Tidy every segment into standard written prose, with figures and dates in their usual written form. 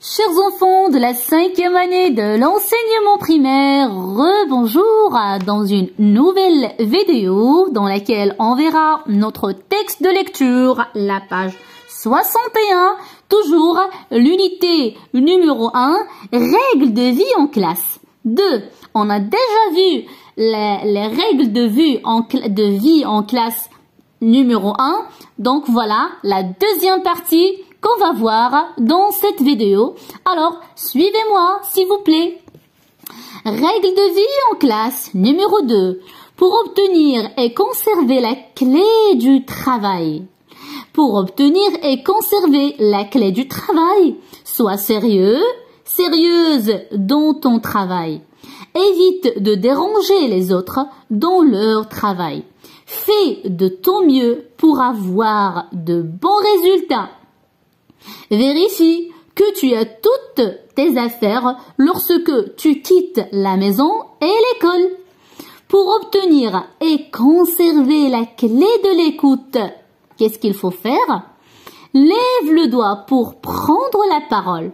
Chers enfants de la 5e année de l'enseignement primaire, rebonjour dans une nouvelle vidéo dans laquelle on verra notre texte de lecture, la page 61, toujours l'unité numéro 1, règles de vie en classe. 2. On a déjà vu les règles de vie en classe numéro 1, donc voilà la deuxième partie qu'on va voir dans cette vidéo. Alors, suivez-moi, s'il vous plaît. Règles de vie en classe numéro 2. Pour obtenir et conserver la clé du travail. Pour obtenir et conserver la clé du travail, sois sérieux, sérieuse dans ton travail. Évite de déranger les autres dans leur travail. Fais de ton mieux pour avoir de bons résultats. Vérifie que tu as toutes tes affaires lorsque tu quittes la maison et l'école. Pour obtenir et conserver la clé de l'écoute, qu'est-ce qu'il faut faire? Lève le doigt pour prendre la parole.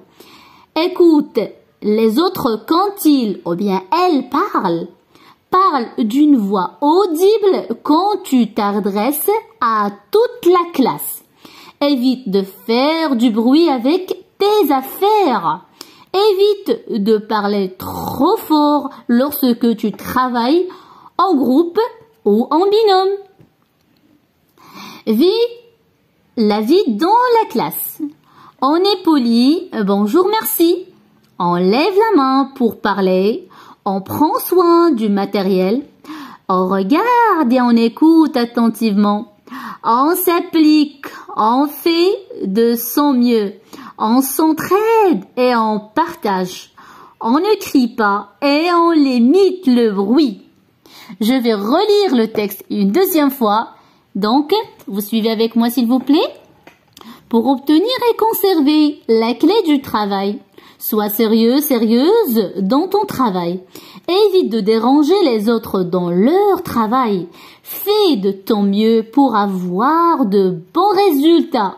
Écoute les autres quand ils ou bien elles parlent. Parle d'une voix audible quand tu t'adresses à toute la classe. Évite de faire du bruit avec tes affaires. Évite de parler trop fort lorsque tu travailles en groupe ou en binôme. Vis la vie dans la classe. On est poli, bonjour, merci. On lève la main pour parler. On prend soin du matériel. On regarde et on écoute attentivement. On s'applique, on fait de son mieux, on s'entraide et on partage. On ne crie pas et on limite le bruit. Je vais relire le texte une deuxième fois. Donc, vous suivez avec moi s'il vous plaît. Pour obtenir et conserver la clé du travail, sois sérieux, sérieuse dans ton travail. Évite de déranger les autres dans leur travail. Fais de ton mieux pour avoir de bons résultats.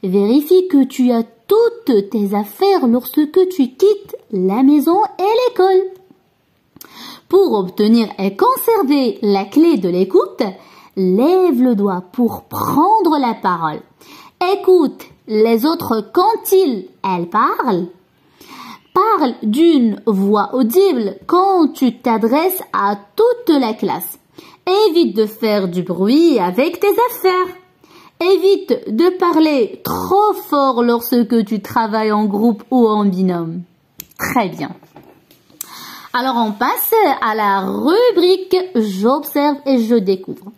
Vérifie que tu as toutes tes affaires lorsque tu quittes la maison et l'école. Pour obtenir et conserver la clé de l'écoute, lève le doigt pour prendre la parole. Écoute les autres quand elles parlent. Parle d'une voix audible quand tu t'adresses à toute la classe. Évite de faire du bruit avec tes affaires. Évite de parler trop fort lorsque tu travailles en groupe ou en binôme. Très bien. Alors, on passe à la rubrique « J'observe et je découvre ».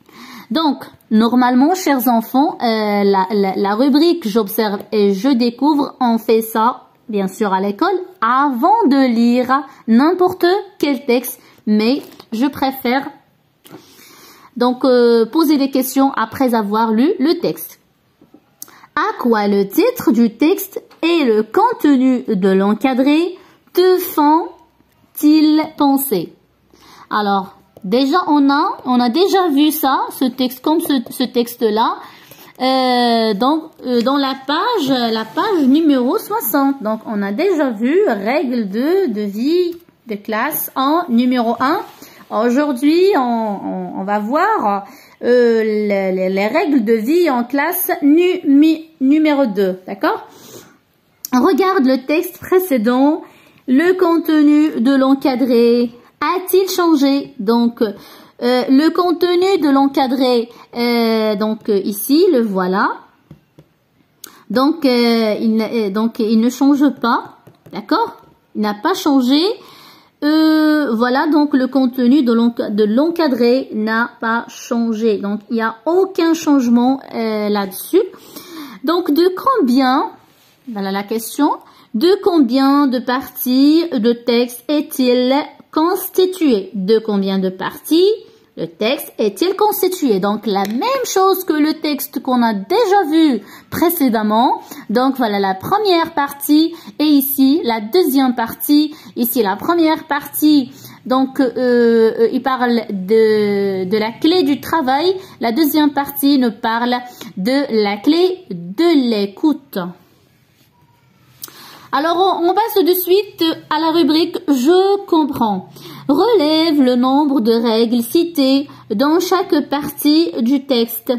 Donc, normalement, chers enfants, la rubrique « J'observe et je découvre », on fait ça bien sûr à l'école, avant de lire n'importe quel texte, mais je préfère donc poser des questions après avoir lu le texte. À quoi le titre du texte et le contenu de l'encadré te font-ils penser? Alors, déjà on a déjà vu ça, ce texte comme ce texte-là. Dans la page numéro 60. Donc, on a déjà vu règles de vie de classe en numéro 1. Aujourd'hui, on va voir les règles de vie en classe numéro 2. D'accord? Regarde le texte précédent. Le contenu de l'encadré a-t-il changé? Donc, le contenu de l'encadré, ici, le voilà. Donc, il ne change pas, d'accord? Il n'a pas changé. Voilà, donc le contenu de l'encadré n'a pas changé. Donc, il n'y a aucun changement là-dessus. Donc, de combien, voilà la question, de combien de parties de texte est-il constitué? De combien de parties le texte est-il constitué? Donc, la même chose que le texte qu'on a déjà vu précédemment. Donc, voilà la première partie et ici, la deuxième partie. Ici, la première partie, donc, il parle de la clé du travail. La deuxième partie nous parle de la clé de l'écoute. Alors, on passe de suite à la rubrique « Je comprends ». Relève le nombre de règles citées dans chaque partie du texte.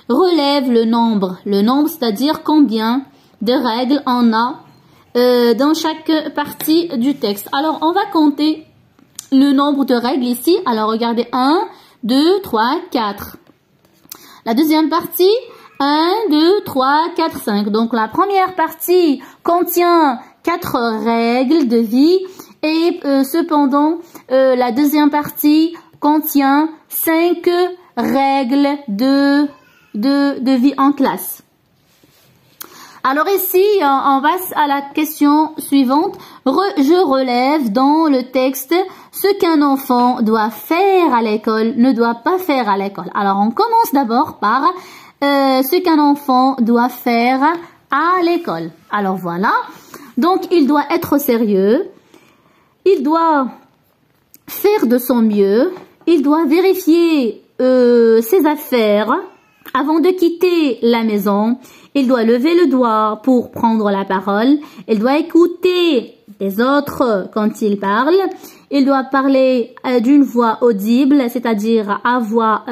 Relève le nombre. Le nombre, c'est-à-dire combien de règles on a dans chaque partie du texte. Alors, on va compter le nombre de règles ici. Alors, regardez, 1, 2, 3, 4. La deuxième partie, 1, 2, 3, 4, 5. Donc, la première partie contient 4 règles de vie et cependant, la deuxième partie contient 5 règles de vie en classe. Alors ici, on passe à la question suivante. Je relève dans le texte ce qu'un enfant doit faire à l'école, ne doit pas faire à l'école. Alors, on commence d'abord par ce qu'un enfant doit faire à l'école. Alors, voilà. Donc, il doit être sérieux. Il doit faire de son mieux. Il doit vérifier ses affaires avant de quitter la maison. Il doit lever le doigt pour prendre la parole. Il doit écouter les autres quand ils parlent. Il doit parler d'une voix audible, c'est-à-dire à voix,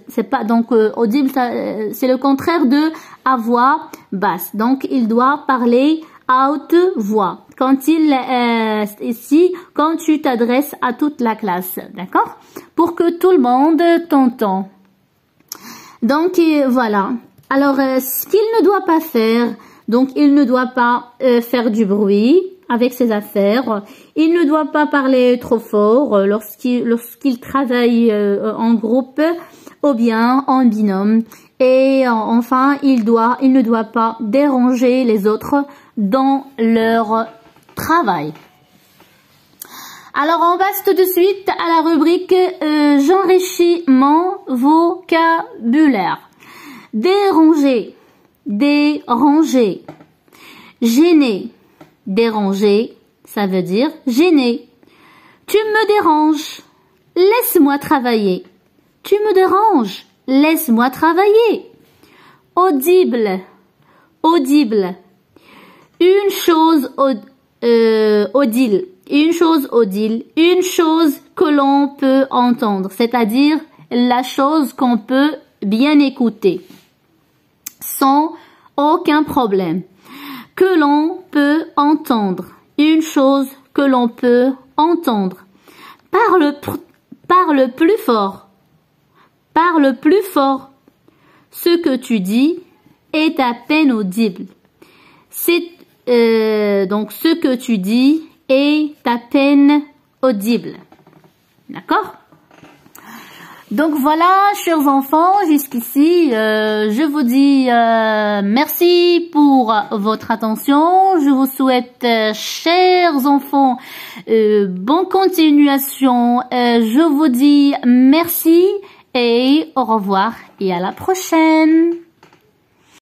c'est pas donc audible, c'est le contraire de à voix basse. Donc il doit parler à haute voix quand ici quand tu t'adresses à toute la classe, d'accord? Pour que tout le monde t'entende. Donc voilà. Alors, ce qu'il ne doit pas faire, donc il ne doit pas faire du bruit avec ses affaires. Il ne doit pas parler trop fort lorsqu'il travaille en groupe ou bien en binôme. Et enfin, il ne doit pas déranger les autres dans leur travail. Alors, on passe tout de suite à la rubrique j'enrichis mon vocabulaire. Déranger, déranger, gêner, déranger, ça veut dire gêner. Tu me déranges, laisse-moi travailler. Tu me déranges, laisse-moi travailler. Audible, audible. Une chose audible, une chose audible, une chose que l'on peut entendre, c'est-à-dire la chose qu'on peut bien écouter. Sans aucun problème. Que l'on peut entendre. Une chose que l'on peut entendre. Parle plus fort. Parle plus fort. Ce que tu dis est à peine audible. Donc ce que tu dis est à peine audible. D'accord ? Donc voilà, chers enfants, jusqu'ici, je vous dis merci pour votre attention. Je vous souhaite, chers enfants, bonne continuation. Je vous dis merci et au revoir et à la prochaine.